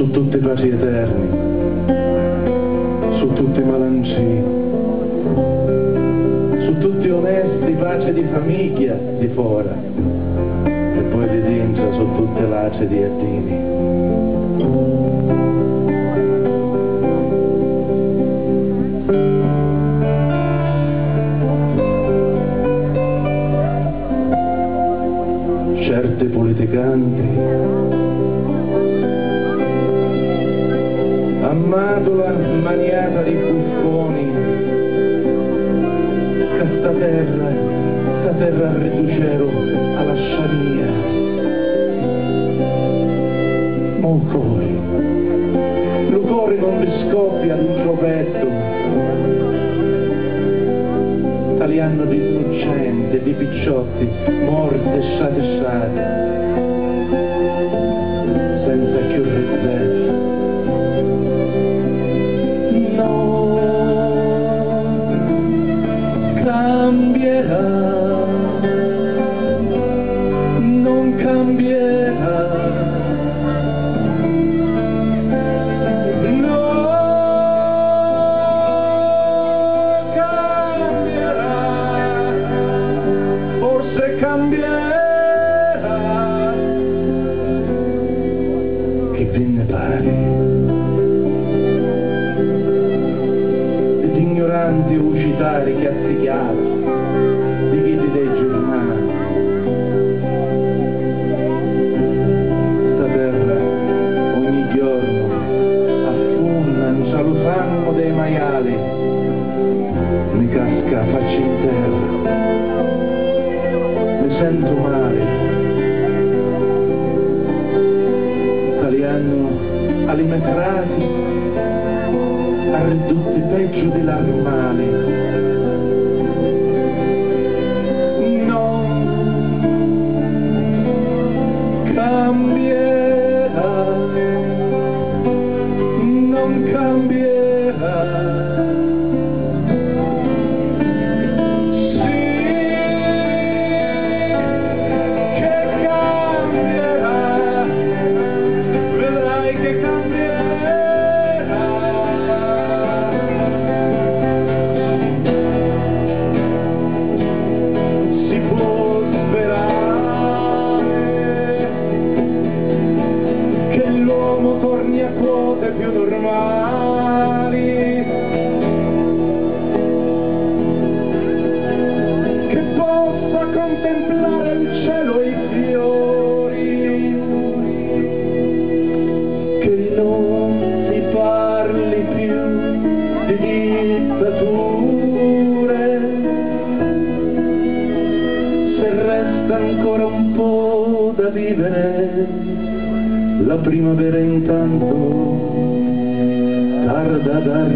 su tutti i paesi eterni, su tutti i malancini, su tutti onesti pace di famiglia di fora, e poi di dentro su tutte lace di ardini. Certi politicanti ammatola maniata di buffoni, che sta terra riducero alla sciania. Ma il cuore non vi scoppia ad un tropetto, italiano di innocente, di picciotti, morti e satessati, senza più rispetto. No, cambierà, non cambierà. Cambierà, che ve ne pare? Ed ignoranti ucitari che azzichiate, di chi dei giornali. Sta terra ogni giorno affonda in salufanno dei maiali, mi casca faccia in terra. Sento male, italiano alimentati a ridotti peggio di l'armali. Non cambierà, non cambierà. Torni a quote più normali, che possa contemplare il cielo e i fiori, che non si parli più di dittature, se resta ancora un po' da vivere. La primavera intanto tarda d'arrivare.